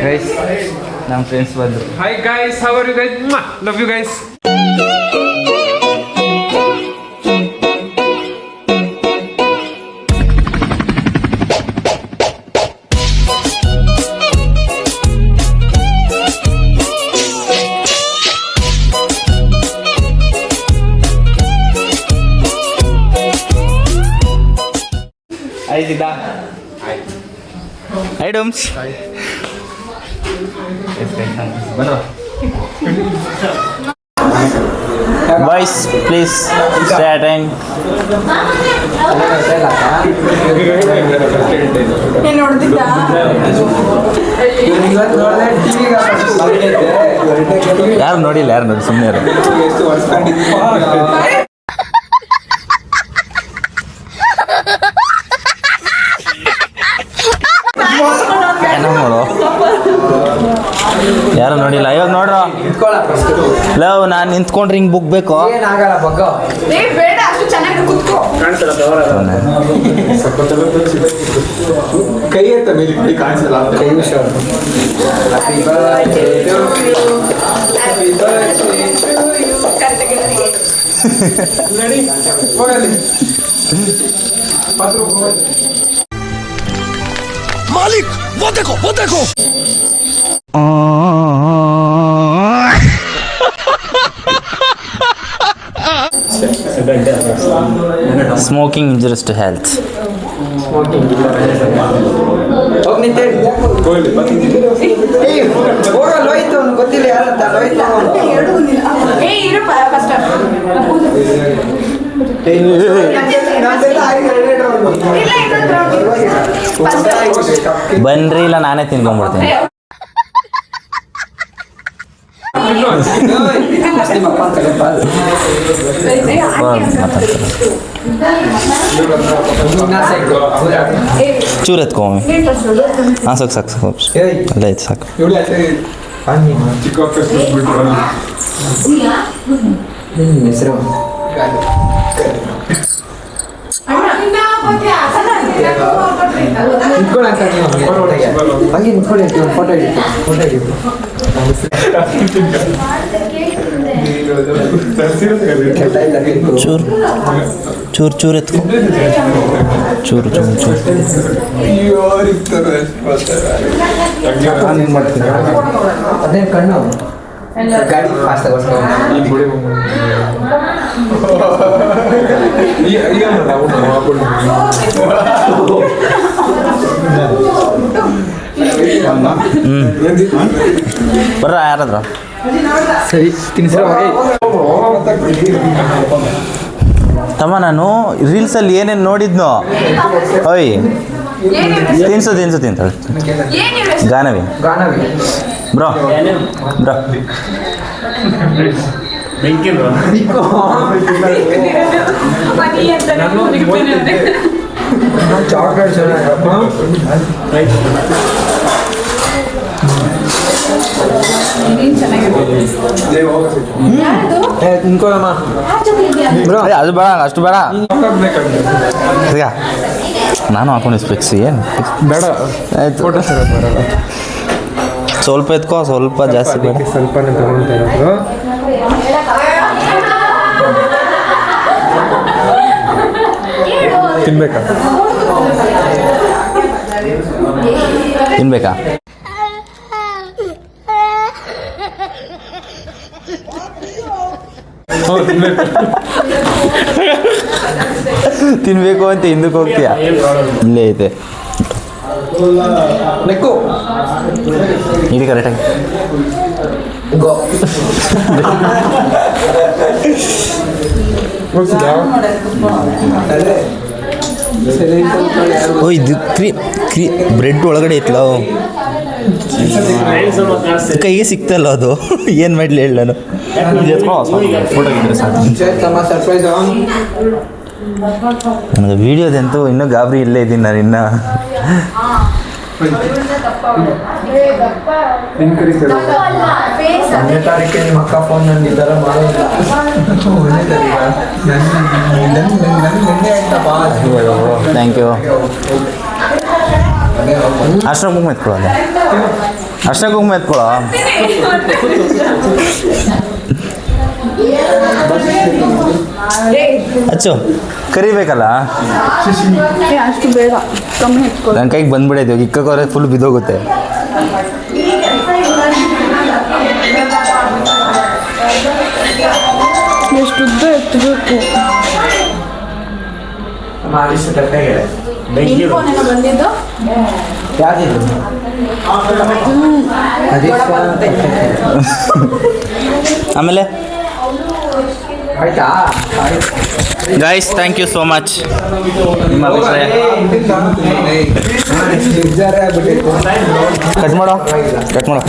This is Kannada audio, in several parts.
ಗೈಸ್ ನಮ್ಮ ಫ್ರೆಂಡ್ಸ್ ಬಂದರು. Hi guys, how are you guys? Love you guys. Hi Siddha. Hi ಡೋಮ್ಸ್. ಬನ್ನಿ ಬಾಯ್ಸ್, ಪ್ಲೀಸ್ ಸ್ಟೇ ಅಟೆಂಡ್. ಯಾರು ನೋಡಿಲ್ಲ, ಯಾರು ನೋಡಿ ಸುಮ್ಮನೆ ನೋಡು, ಯಾರು ನೋಡಿಲ್ಲ. ಇವಾಗ ನೋಡ್ರ ಲವ್, ನಾನು ನಿಂತ್ಕೊಂಡ್ರೆ ಹಿಂಗೆ ಬುಕ್ ಬೇಕು. ಕೈ ಅಂತ ಮೇಲೆ ಕಾಣಿಸಲ್ಲ. मालिक वो देखो वो देखो. Smoking injurious to health. ಬನ್ರಿ, ಇಲ್ಲ ನಾನೇ ತಿನ್ಕೊಂಡ್ಬಿಡ್ತೀನಿ. ಚೂರು ಎತ್ಕೊಮ್ಮೆ. ಹಾಂ, ಸಾಕು ಸಾಕು ಸಾಕು, ಅಲ್ಲ ಆಯ್ತು ಸಾಕು. ಹೆಸರು ಚೂರು ಚೂರು ಚೂರು ಎತ್ಕೊ. ಚೂರು ಚೂರು ಚೂರು ಅದೇ ಕಣ್ಣು ಗಾಡಿ ಫಾಸ್ಟ್ ಬರ್ರ, ಯಾರಾದ್ರು ಸರಿ ತಿನ್ಸಿರ ತಮ್ಮ. ನಾನು ರೀಲ್ಸಲ್ಲಿ ಏನೇನು ನೋಡಿದ್ನೋ, ಓಯ್ ತಿನ್ಸು ತಿನ್ಸು ತಿಂತಾಳೆ. ಗಾನವಿ ಬ್ರೋ ಬ್ರೋ ಚಾಕ್ಲೇಟ್ಸ್ ಅದು ಬೇಡ, ಅಷ್ಟು ಬೇಡ. ನಾನು ಹಾಕೊಂಡು ಸ್ಪೆಕ್ಸ್ ಏನು ಬೇಡ. ಆಯ್ತು, ಫೋಟೋಸ್ ಬರಲ್ಲ. ಸ್ವಲ್ಪ ಎತ್ಕೋ, ಸ್ವಲ್ಪ ಜಾಸ್ತಿ ಬೇಡ. ಸ್ವಲ್ಪನೇ ತಗೊಳ್ತಾ ಇರೋದು. ತಿನ್ಬೇಕಾ? ತಿನ್ಬೇಕಾ? ತಿನ್ಬೇಕು ಅಂತ ಹಿಂದಕ್ಕೆ ಹೋಗ್ತೀಯ? ಇಲ್ಲೇ ಐತೆ, ಇದು ಕರೆಕ್ಟಾಗಿ ಓ, ಇದು ಬ್ರೆಡ್ ಒಳಗಡೆ ಐತ್ಲ, ಕೈಗೆ ಸಿಕ್ತಲ್ಲ ಅದು. ಏನು ಮಾಡಲಿ ಹೇಳಿ ನಾನು. ನನಗೆ ವೀಡಿಯೋದಂತೂ ಇನ್ನೂ ಗಾಬರಿ ಇಲ್ಲೇ ಇದ್ದೀನಿ ನಾನು ಇನ್ನು. ನಿಮ್ಮ ಅಕ್ಕ ಫೋನ್ ನನ್ನ ಈ ಥರ ಮಾಡೋದು ಥ್ಯಾಂಕ್ ಯು. ಅರ್ಶನ ಕುಂಕುಮ ಎತ್ಕೊಳ್ಳೋ ಅಲ್ಲೇ ಅರ್ಶನ ಕುಂಕುಮ ಎತ್ಕೊಳ್ಳೋ ಅಚ್ಚು ಕರಿಬೇಕಲ್ಲ ಅಷ್ಟು ಬೇಡ ಕಮ್ಮಿ ಹಚ್ಕೊ ನನ್ನ ಕೈಗೆ ಬಂದ್ಬಿಡೈತೆ ಇಕ್ಕಕೋರೆ ಫುಲ್ ಬಿದ್ದೋಗುತ್ತೆ ಎಷ್ಟು ಉದ್ದ ಎತ್ತಬೇಕು ನಿನ್ ಫೋನೇನೋ ಬಂದಿದ್ದು ಆಮೇಲೆ ಆಯ್ತಾ guys thank you so much ನಿಮ್ಮ ಅಭಿಪ್ರಾಯ ಕಟ್ ಮಾಡೋ ಕಟ್ ಮಾಡೋ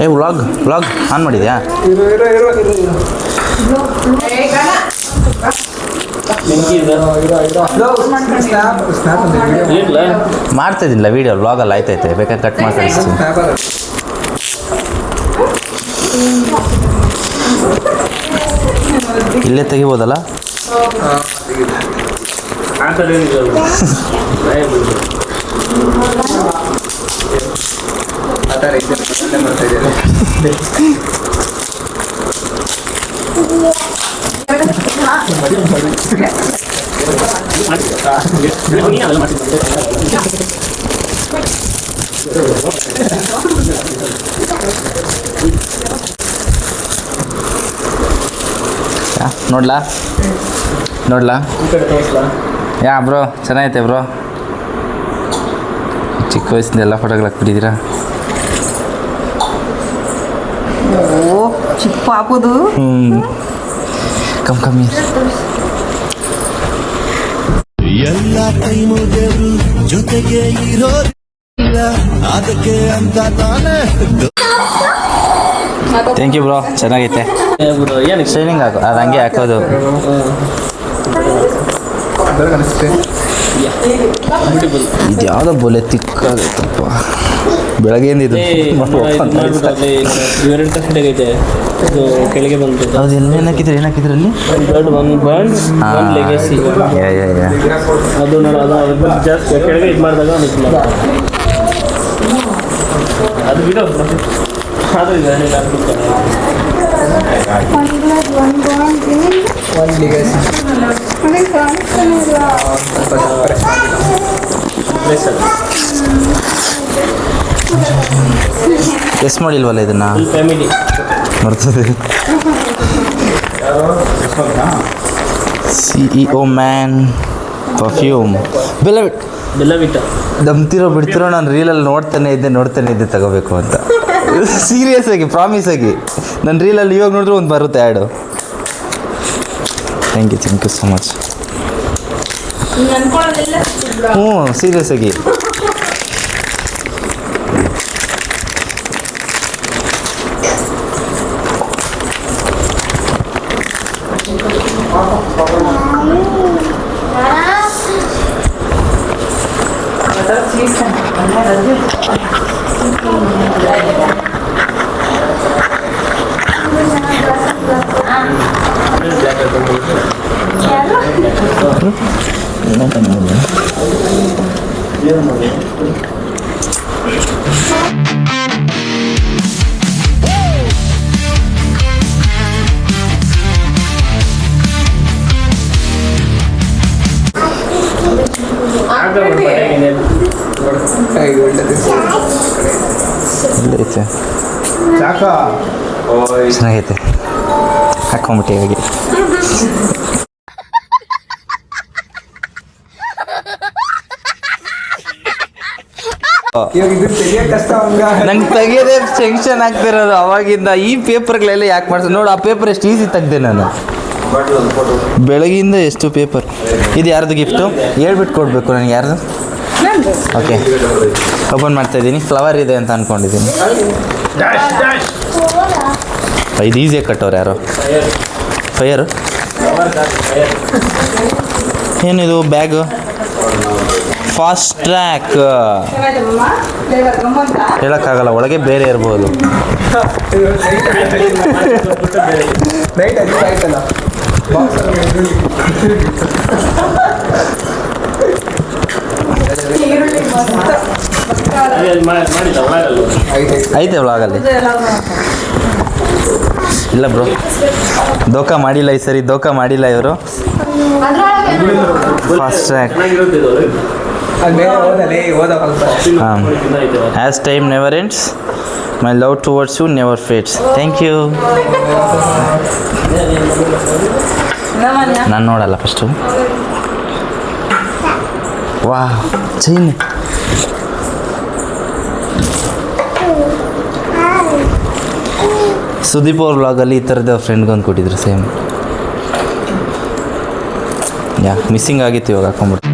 ಏ ವ್ಲಾಗ್ ಆನ್ ಮಾಡಿದ್ಯಾ ಮಾಡ್ತಾಯಿದ್ದಿಲ್ಲ ವೀಡಿಯೋ ವ್ಲಾಗಲ್ಲಿ ಆಯ್ತೈತೆ ಬೇಕಾದ್ರೆ ಕಟ್ ಮಾಡಿ ಕಳಿಸ್ತೀನಿ ಇಲ್ಲೇ ತೆಗಿಬೋದಲ್ಲ ನೋಡ್ಲಾ ಯಾ ಬ್ರೋ ಚೆನ್ನಾಗೈತೆ ಬ್ರೋ ಚಿಕ್ಕ ವಯಸ್ಸಿಂದ ಎಲ್ಲ ಫೋಟೋಗಳು ಹಾಕ್ಬಿಟ್ಟಿದ್ದೀರಾ ಓ ಚಿಕ್ಕ ಪಾಪದು ಕಮ್ಮಿ ಎಲ್ಲ ಟೈಮು ದೇವ್ರು ಜೊತೆಗೆ ಇರೋದಿಲ್ಲ ಅದಕ್ಕೆ ಅಂತ ತಾನೇ ಥ್ಯಾಂಕ್ ಯು ಬ್ರೋ ಚೆನ್ನಾಗೈತೆ ಶೈನಿಂಗ್ ಹಾಕು ಅದು ಹಂಗೆ ಹಾಕೋದು ಇದು ಯಾವುದೋ ಬೋಲೆ ತಿಕ್ಕಾಗೈತಪ್ಪ ಬೆಳಗ್ಗೆಯಿಂದ ಇದು ಕೆಳಗೆ ಬಂತು ಹೌದು ಏನಾಕಿದ್ರು ಅಲ್ಲಿ ಅದು ನೋಡು ಅದು ಜಾಸ್ತಿ ಕೆಳಗೆ ಇದು ಮಾಡಿದಾಗ ಅದು ಬಿಡೋ ಅದು ಎಸ್ ಮಾಡಿಲ್ವಲ್ಲ ಇದನ್ನ ಫ್ಯಾಮಿಲಿ ಬರ್ತದೆ CEO ಮ್ಯಾನ್ ಪರ್ಫ್ಯೂಮ್ ಬೆಲ್ಲ ಬಿಟ್ಟ ದಮ್ತಿರೋ ಬಿಡ್ತಿರೋ ನಾನು ರೀಲಲ್ಲಿ ನೋಡ್ತಾನೆ ಇದ್ದೆ ತಗೋಬೇಕು ಅಂತ ಸೀರಿಯಸ್ ಆಗಿ ಪ್ರಾಮಿಸ್ ಆಗಿ ನನ್ನ ರೀಲಲ್ಲಿ ಇವಾಗ ನೋಡಿದ್ರೆ ಒಂದು ಬರುತ್ತೆ ad thank you so much ಹ್ಞೂ ಸೀರಿಯಸ್ ಆಗಿ ಹಾಕ್ಬಿಟ್ಟು ಬಟ್ಟೆಗೆ ಇನ್ನೇನು. ಎಲ್ಲೈತೆ ಚೆನ್ನಾಗೈತೆ ಹಾಕೊಂಬಿಟ್ಟು ಹೋಗಿ ನಂಗೆ ತೆಗಿಯೋದೇ ಟೆನ್ಷನ್ ಆಗ್ತಿರೋದು ಅವಾಗಿಂದ. ಈ ಪೇಪರ್ಗಳೆಲ್ಲ ಯಾಕೆ ಮಾಡ್ತಾರೆ ನೋಡು, ಆ ಪೇಪರ್ ಎಷ್ಟು ಈಸಿ ತೆಗ್ದೆ ನಾನು ಬೆಳಗಿಂದ. ಎಷ್ಟು ಪೇಪರ್ ಇದು ಯಾರ್ದು ಗಿಫ್ಟು ಹೇಳ್ಬಿಟ್ಟು ಕೊಡಬೇಕು ನನಗೆ ಯಾರ್ದು. ಓಕೆ ಓಪನ್ ಮಾಡ್ತಾ ಇದ್ದೀನಿ. ಫ್ಲವರ್ ಇದೆ ಅಂತ ಅಂದ್ಕೊಂಡಿದ್ದೀನಿ. ಇದು ಈಸಿಯಾಗಿ ಕಟ್ಟೋರು ಯಾರೋ. ಫೈರು ಏನಿದು ಬ್ಯಾಗು ಫಾಸ್ಟ್ ಟ್ರ್ಯಾಕ್. ಹೇಳೋಕ್ಕಾಗಲ್ಲ, ಒಳಗೆ ಬೇರೆ ಇರ್ಬೋದು. ಐತೆ ಒಳಗಲ್ಲಿ. ಇಲ್ಲ ಬ್ರೋ, ದೋಖಾ ಮಾಡಿಲ್ಲ ಈ ಸರಿ, ದೋಖಾ ಮಾಡಿಲ್ಲ ಇವರು. Fast track. As time never ends, my love towards you never fades. Thank you. ನಾನು ನೋಡಲ್ಲ ಫಸ್ಟು. ವಾ ಚೈನ್. ಸುದೀಪ್ ಅವ್ರ ವ್ಲಾಗಲ್ಲಿ ಈ ಥರದ್ದು ಫ್ರೆಂಡ್ಗೆ ಒಂದು ಕೊಟ್ಟಿದ್ರು ಸೇಮ್. ಯಾ ಮಿಸ್ಸಿಂಗ್ ಆಗಿತ್ತು, ಇವಾಗ ಹಾಕೊಂಬಿಟ್ಟು.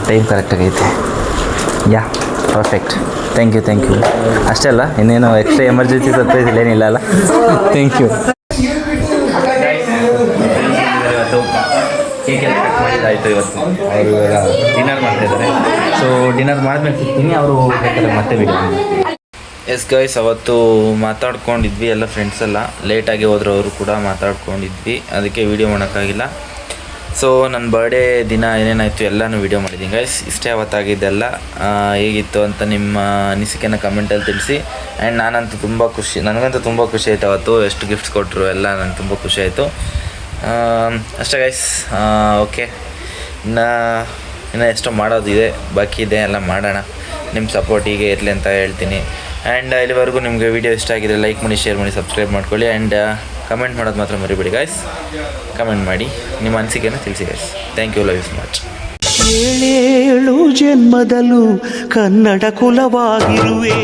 ಟೈಮ್ ಕರೆಕ್ಟಾಗೈತೆ. Yeah perfect. Thank you. ಅಷ್ಟೇ ಅಲ್ಲ, ಇನ್ನೇನು ಎಕ್ಸ್ಟ್ರಾ ಎಮರ್ಜೆನ್ಸಿ ಸರ್ಪ್ರೈಸ್ ಇಲ್ಲ ಏನಿಲ್ಲ ಅಲ್ಲ. Thank you. ಕೇಕ್ ಎಲ್ಲ ಕಟ್ ಮಾಡಿದ್ದಾಯಿತು. ಇವತ್ತು ಅವರು ಡಿನ್ನರ್ ಮಾಡ್ತಾಯಿದ್ದಾರೆ. ಸೊ ಡಿನ್ನರ್ ಮಾಡಿದ್ಮೇಲೆ ಸಿಗ್ತೀನಿ. ಅವರು ಬೇಕಾದ್ರೆ ಮತ್ತೆ ವಿಡಿಯೋ. ಎಸ್ ಗೈಸ್, ಅವತ್ತು ಮಾತಾಡ್ಕೊಂಡಿದ್ವಿ ಎಲ್ಲ ಫ್ರೆಂಡ್ಸ್ ಎಲ್ಲ. ಲೇಟಾಗಿ ಹೋದ್ರು, ಅವರು ಕೂಡ ಮಾತಾಡ್ಕೊಂಡಿದ್ವಿ, ಅದಕ್ಕೆ ವೀಡಿಯೋ ಮಾಡೋಕ್ಕಾಗಿಲ್ಲ. ಸೊ ನನ್ನ ಬರ್ಡೇ ದಿನ ಏನೇನಾಯಿತು ಎಲ್ಲನೂ ವೀಡಿಯೋ ಮಾಡಿದ್ದೀನಿ ಗೈಸ್. ಇಷ್ಟೇ ಅವತ್ತಾಗಿದ್ದೆಲ್ಲ. ಹೇಗಿತ್ತು ಅಂತ ನಿಮ್ಮ ಅನಿಸಿಕೆನ ಕಮೆಂಟಲ್ಲಿ ತಿಳಿಸಿ. ಆ್ಯಂಡ್ ನಾನಂತೂ ನನಗಂತೂ ತುಂಬ ಖುಷಿ ಆಯಿತು ಅವತ್ತು. ಎಷ್ಟು ಗಿಫ್ಟ್ಸ್ ಕೊಟ್ಟರು ಎಲ್ಲ ನನಗೆ ತುಂಬ ಖುಷಿ ಆಯಿತು. ಅಷ್ಟೇ ಗೈಸ್. ಓಕೆ, ಇನ್ನು ಎಷ್ಟೋ ಮಾಡೋದಿದೆ, ಬಾಕಿ ಇದೆ, ಎಲ್ಲ ಮಾಡೋಣ. ನಿಮ್ಮ ಸಪೋರ್ಟ್ ಹೀಗೆ ಇರಲಿ ಅಂತ ಹೇಳ್ತೀನಿ. ಆ್ಯಂಡ್ ಇಲ್ಲಿವರೆಗೂ ನಿಮಗೆ ವೀಡಿಯೋ ಇಷ್ಟ ಆಗಿದ್ರೆ ಲೈಕ್ ಮಾಡಿ, ಶೇರ್ ಮಾಡಿ, ಸಬ್ಸ್ಕ್ರೈಬ್ ಮಾಡ್ಕೊಳ್ಳಿ. ಆ್ಯಂಡ್ ಕಮೆಂಟ್ ಮಾಡೋದು ಮಾತ್ರ ಮರಿಬೇಡಿ ಗೈಸ್. ಕಮೆಂಟ್ ಮಾಡಿ ನಿಮ್ಮ ಅನಿಸಿಕೆನ ತಿಳಿಸಿ guys. Thank you, love you so much. 7 ಜನ್ಮದಲ್ಲೂ ಕನ್ನಡ ಕುಲವಾಗಿರುವೆ.